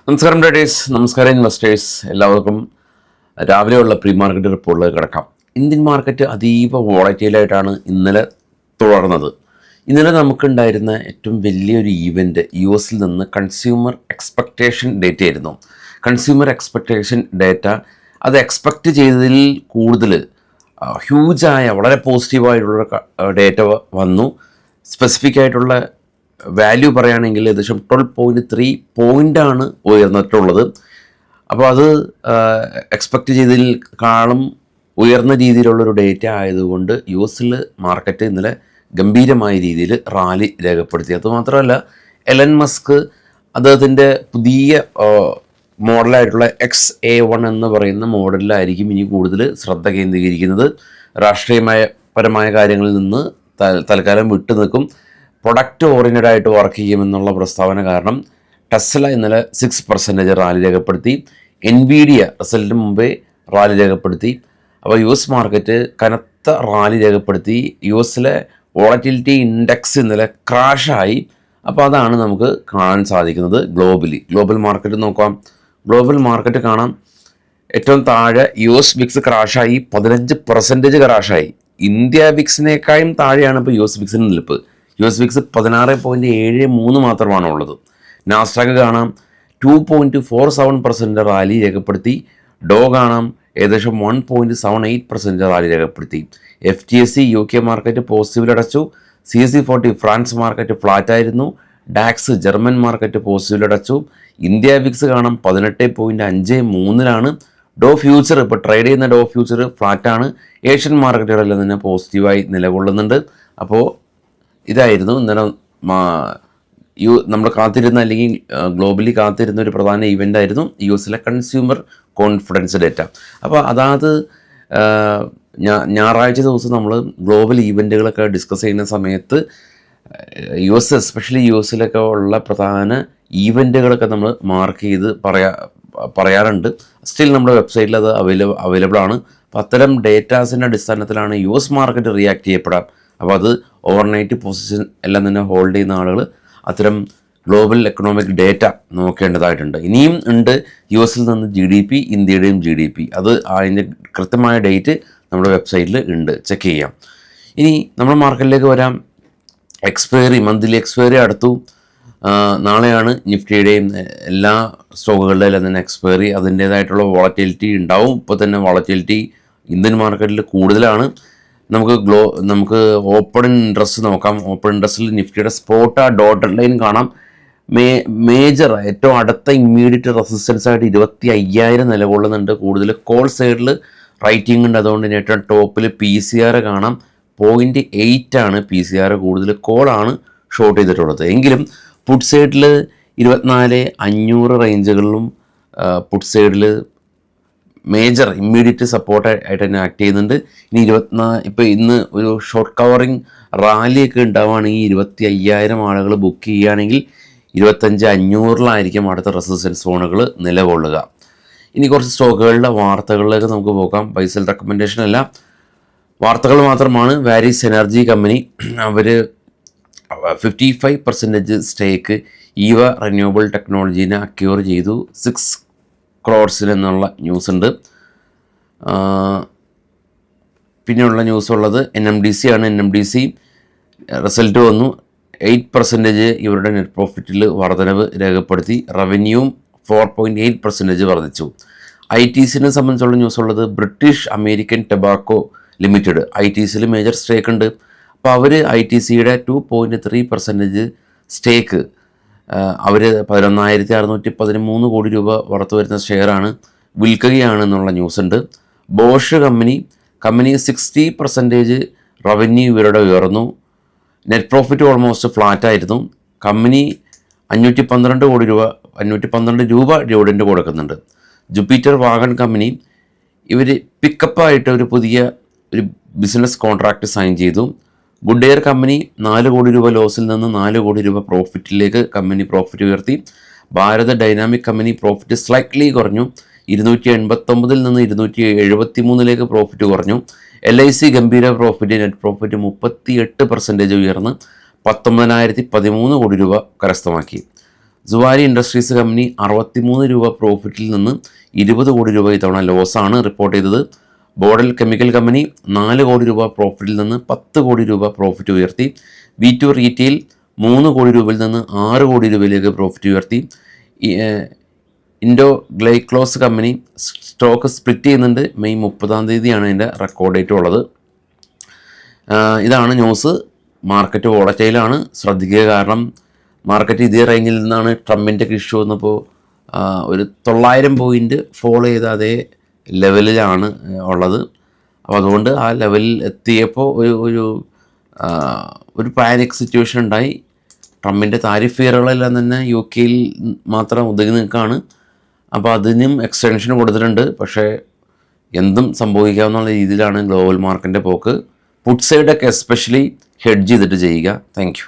നമസ്കാരം ട്രേഡേഴ്സ്, നമസ്കാരം ഇൻവെസ്റ്റേഴ്സ്. എല്ലാവർക്കും രാവിലെയുള്ള പ്രീ മാർക്കറ്റ് റിപ്പോർട്ടിലേക്ക് കിടക്കാം. ഇന്ത്യൻ മാർക്കറ്റ് അതീവ വോളറ്റൈലായിട്ടാണ് ഇന്നലെ തുടർന്നത്. ഇന്നലെ നമുക്കുണ്ടായിരുന്ന ഏറ്റവും വലിയൊരു ഈവൻറ്റ് US നിന്ന് കൺസ്യൂമർ എക്സ്പെക്റ്റേഷൻ ഡേറ്റ ആയിരുന്നു. കൺസ്യൂമർ എക്സ്പെക്റ്റേഷൻ ഡേറ്റ അത് എക്സ്പെക്റ്റ് ചെയ്തതിൽ കൂടുതൽ ഹ്യൂജായ വളരെ പോസിറ്റീവായിട്ടുള്ള ഡേറ്റ വന്നു. സ്പെസിഫിക് ആയിട്ടുള്ള വാല്യൂ പറയുകയാണെങ്കിൽ ഏകദേശം 12.3 പോയിൻ്റാണ് ഉയർന്നിട്ടുള്ളത്. അപ്പോൾ അത് എക്സ്പെക്റ്റ് ചെയ്തതിനേക്കാളും ഉയർന്ന രീതിയിലുള്ളൊരു ഡേറ്റ ആയതുകൊണ്ട് US മാർക്കറ്റ് ഇന്നലെ ഗംഭീരമായ രീതിയിൽ റാലി രേഖപ്പെടുത്തി. അതുമാത്രമല്ല, എലൻ മസ്ക് അദ്ദേഹത്തിൻ്റെ പുതിയ മോഡലായിട്ടുള്ള XA1 എന്ന് പറയുന്ന മോഡലിലായിരിക്കും ഇനി കൂടുതൽ ശ്രദ്ധ കേന്ദ്രീകരിക്കുന്നത്. രാഷ്ട്രീയപരമായ കാര്യങ്ങളിൽ നിന്ന് തൽക്കാലം വിട്ടു നിൽക്കും. പ്രൊഡക്റ്റ് ഓറിയൻറ്റഡ് ആയിട്ട് വർക്ക് ചെയ്യുമെന്നുള്ള പ്രസ്താവന കാരണം ടെസ്ല ഇന്നലെ 6% റാലി രേഖപ്പെടുത്തി. NVIDIA റിസൾട്ടിന് മുമ്പേ റാലി രേഖപ്പെടുത്തി. അപ്പോൾ US മാർക്കറ്റ് കനത്ത റാലി രേഖപ്പെടുത്തി. US വോളറ്റിലിറ്റി ഇൻഡെക്സ് ഇന്നലെ ക്രാഷായി. അപ്പോൾ അതാണ് നമുക്ക് കാണാൻ സാധിക്കുന്നത്. ഗ്ലോബൽ മാർക്കറ്റ് നോക്കാം. ഗ്ലോബൽ മാർക്കറ്റ് കാണാം. ഏറ്റവും താഴെ US VIX ക്രാഷായി 15% ക്രാഷായി. ഇന്ത്യ വിക്സിനേക്കാളും താഴെയാണ് ഇപ്പോൾ US VIXന് നിൽപ്പ്. US VIX 16.73 മാത്രമാണ് ഉള്ളത്. നാസ്ഡാക്ക് കാണാം 2.47% റാലി രേഖപ്പെടുത്തി. ഡോ കാണാം ഏകദേശം 1.78% റാലി രേഖപ്പെടുത്തി. FTSE UK മാർക്കറ്റ് പോസിറ്റീവിൽ അടച്ചു. CAC 40 ഫ്രാൻസ് മാർക്കറ്റ് ഫ്ലാറ്റായിരുന്നു. ഡാക്സ് ജർമ്മൻ മാർക്കറ്റ് പോസിറ്റീവിൽ അടച്ചു. ഇന്ത്യ വിക്സ് കാണാം 18.53 ഡോ ഫ്യൂച്ചർ ഇപ്പോൾ ട്രേഡ് ചെയ്യുന്ന ഡോ ഫ്യൂച്ചർ ഫ്ലാറ്റാണ്. ഏഷ്യൻ മാർക്കറ്റുകളെല്ലാം തന്നെ പോസിറ്റീവായി നിലകൊള്ളുന്നുണ്ട്. അപ്പോൾ ഇതായിരുന്നു ഇന്നലെ നമ്മൾ കാത്തിരുന്ന, അല്ലെങ്കിൽ ഗ്ലോബലി കാത്തിരുന്ന ഒരു പ്രധാന ഇവൻ്റ് ആയിരുന്നു US കൺസ്യൂമർ കോൺഫിഡൻസ് ഡേറ്റ. അപ്പോൾ അതായത് ഞായറാഴ്ച ദിവസം നമ്മൾ ഗ്ലോബൽ ഈവൻറ്റുകളൊക്കെ ഡിസ്കസ് ചെയ്യുന്ന സമയത്ത് എസ്പെഷ്യലി US ഉള്ള പ്രധാന ഈവൻറ്റുകളൊക്കെ നമ്മൾ മാർക്ക് ചെയ്ത് പറയാറുണ്ട്. സ്റ്റിൽ നമ്മുടെ വെബ്സൈറ്റിൽ അത് അവൈലബിൾ ആണ്. അപ്പോൾ അത്തരം ഡേറ്റാസിൻ്റെ അടിസ്ഥാനത്തിലാണ് US മാർക്കറ്റ് റിയാക്ട് ചെയ്യപ്പെടാം. അപ്പോൾ അത് ഓവർനൈറ്റ് പൊസിഷൻ എല്ലാം തന്നെ ഹോൾഡ് ചെയ്യുന്ന ആളുകൾ അത്തരം ഗ്ലോബൽ എക്കണോമിക് ഡേറ്റ നോക്കേണ്ടതായിട്ടുണ്ട്. ഇനിയും ഉണ്ട് US നിന്ന് GDP, ഇന്ത്യയുടെയും GDP. അത് അതിൻ്റെ കൃത്യമായ ഡേറ്റ് നമ്മുടെ വെബ്സൈറ്റിൽ ഉണ്ട്, ചെക്ക് ചെയ്യാം. ഇനി നമ്മുടെ മാർക്കറ്റിലേക്ക് വരാം. മന്ത്ലി എക്സ്പയറി അടുത്തു. നാളെയാണ് നിഫ്റ്റിയുടെയും എല്ലാ സ്റ്റോക്കുകളുടെ എല്ലാം തന്നെ എക്സ്പയറി. അതിൻ്റേതായിട്ടുള്ള വോളറ്റിലിറ്റി ഉണ്ടാവും. ഇപ്പോൾ തന്നെ വോളറ്റിലിറ്റി ഇന്ത്യൻ മാർക്കറ്റിൽ കൂടുതലാണ്. നമുക്ക് ഓപ്പൺ ഇൻട്രസ്റ്റ് നോക്കാം. ഓപ്പൺ ഇൻട്രസ്റ്റിൽ നിഫ്റ്റിയുടെ സ്പോട്ട് ഡോട്ടഡ് ലൈൻ കാണാം. മേജർ ഏറ്റവും അടുത്ത ഇമ്മീഡിയറ്റ് റെസിസ്റ്റൻസ് ആയിട്ട് 25,000 നിലകൊള്ളുന്നുണ്ട്. കൂടുതൽ കോൾ സൈഡിൽ റൈറ്റിംഗ് ഉണ്ട്. അതുകൊണ്ട് തന്നെ ഏറ്റവും ടോപ്പിൽ PCR കാണാം 0.8 ആണ് PCR. കൂടുതൽ കോളാണ് ഷോർട്ട് ചെയ്തിട്ടുള്ളത്. എങ്കിലും പുട്ട് സൈഡിൽ 24,500 റേഞ്ചുകളിലും പുട്ട് സൈഡിൽ മേജർ ഇമ്മീഡിയറ്റ് സപ്പോർട്ട് ആയിട്ട് തന്നെ ആക്ട് ചെയ്യുന്നുണ്ട്. ഇനി ഇപ്പോൾ ഇന്ന് ഒരു ഷോർട്ട് കവറിങ് റാലിയൊക്കെ ഉണ്ടാവുകയാണെങ്കിൽ 25,000 ആളുകൾ ബുക്ക് ചെയ്യുകയാണെങ്കിൽ 25,500 അടുത്ത റെസിസ്റ്റൻസ് സോണുകൾ നിലകൊള്ളുക. ഇനി കുറച്ച് സ്റ്റോക്കുകളുടെ വാർത്തകളിലേക്ക് നമുക്ക് പോകാം. പൈസൽ റെക്കമെൻഡേഷൻ അല്ല, വാർത്തകൾ മാത്രമാണ്. വാരിസ് എനർജി കമ്പനി അവർ 55% സ്റ്റേക്ക് ഈവ റിന്യൂവബിൾ ടെക്നോളജീനെ അക്യൂർ ചെയ്തു. 6 crores എന്നുള്ള ന്യൂസ് ഉണ്ട്. പിന്നെയുള്ള ന്യൂസ് ഉള്ളത് NMDC ആണ്. NMDC റിസൾട്ട് വന്നു. 8% ഇവരുടെ നെറ്റ് പ്രോഫിറ്റിൽ വർധനവ് രേഖപ്പെടുത്തി. റവന്യൂവും 4.8% വർദ്ധിച്ചു. ITCനെ സംബന്ധിച്ചുള്ള ന്യൂസ് ഉള്ളത് ബ്രിട്ടീഷ് അമേരിക്കൻ ടൊബാക്കോ ലിമിറ്റഡ്. ITCയിൽ മേജർ സ്റ്റേക്ക് ഉണ്ട്. അപ്പോൾ അവർ ITCയുടെ 2.3% സ്റ്റേക്ക് അവർ 11,613 കോടി രൂപ പുറത്തു വരുന്ന ഷെയറാണ് വിൽക്കുകയാണെന്നുള്ള ന്യൂസ് ഉണ്ട്. ബോഷ് കമ്പനി 60% റവന്യൂ ഇവരുടെ ഉയർന്നു. നെറ്റ് പ്രോഫിറ്റ് ഓൾമോസ്റ്റ് ഫ്ലാറ്റായിരുന്നു. കമ്പനി 512 രൂപ ഡിവിഡൻഡ് കൊടുക്കുന്നുണ്ട്. ജുപ്പിറ്റർ വാഗൺ കമ്പനി ഇവർ പിക്കപ്പായിട്ട് ഒരു പുതിയ ബിസിനസ് കോൺട്രാക്റ്റ് സൈൻ ചെയ്തു. ഗുഡ് എയർ കമ്പനി 4 കോടി രൂപ ലോസിൽ നിന്ന് 4 കോടി രൂപ പ്രോഫിറ്റിലേക്ക് കമ്പനി പ്രോഫിറ്റ് ഉയർത്തി. Bharat dynamic company profit slightly കുറഞ്ഞു. 289 നിന്ന് 273 പ്രോഫിറ്റ് കുറഞ്ഞു. LIC ഗംഭീര പ്രോഫിറ്റ്, നെറ്റ് പ്രോഫിറ്റ് 38% ഉയർന്ന് 19,013 കോടി രൂപ കരസ്ഥമാക്കി. സുവാരി ഇൻഡസ്ട്രീസ് കമ്പനി 63 രൂപ പ്രോഫിറ്റിൽ നിന്ന് 20 കോടി രൂപ ഇത്തവണ ലോസാണ് റിപ്പോർട്ട് ചെയ്തത്. ബോർഡൽ കെമിക്കൽ കമ്പനി 4 കോടി രൂപ പ്രോഫിറ്റിൽ നിന്ന് 10 കോടി രൂപ പ്രോഫിറ്റ് ഉയർത്തി. V2 റീറ്റെയിൽ 3 കോടി രൂപയിൽ നിന്ന് 6 കോടി രൂപയിലേക്ക് പ്രോഫിറ്റ് ഉയർത്തി. ഇൻഡോ ഗ്ലൈക്ലോസ് കമ്പനി സ്റ്റോക്ക് സ്പ്ലിറ്റ് ചെയ്യുന്നുണ്ട്. മെയ് 30-ാം തീയതിയാണ് അതിൻ്റെ റെക്കോർഡ് ഡേറ്റ് ഉള്ളത്. ഇതാണ് ന്യൂസ്. മാർക്കറ്റ് വോളറ്റൈലാണ്, ശ്രദ്ധിക്കുക. കാരണം മാർക്കറ്റ് ഇതേ റേഞ്ചിൽ നിന്നാണ് ട്രംപിൻ്റെ ഇഷ്യൂ വന്നപ്പോൾ ഒരു 900 പോയിൻ്റ് ഫോൾ ചെയ്ത അതേ ലെവലിലാണ് ഉള്ളത്. അപ്പോൾ അതുകൊണ്ട് ആ ലെവലിൽ എത്തിയപ്പോൾ ഒരു പാനിക് സിറ്റുവേഷൻ ഉണ്ടായി. ട്രംപിൻ്റെ താരിഫ് ഫിയറുകളെല്ലാം തന്നെ UK മാത്രം ഒതുങ്ങി നിൽക്കുകയാണ്. അപ്പോൾ അതിനും എക്സ്റ്റൻഷൻ കൊടുത്തിട്ടുണ്ട്. പക്ഷേ എന്തും സംഭവിക്കാവുന്ന രീതിയിലാണ് ഗ്ലോബൽ മാർക്കറ്റിൻ്റെ പോക്ക്. പുട്ട് സൈഡൊക്കെ എസ്പെഷ്യലി ഹെഡ്ജ് ചെയ്തിട്ട് ചെയ്യുക. Thank you.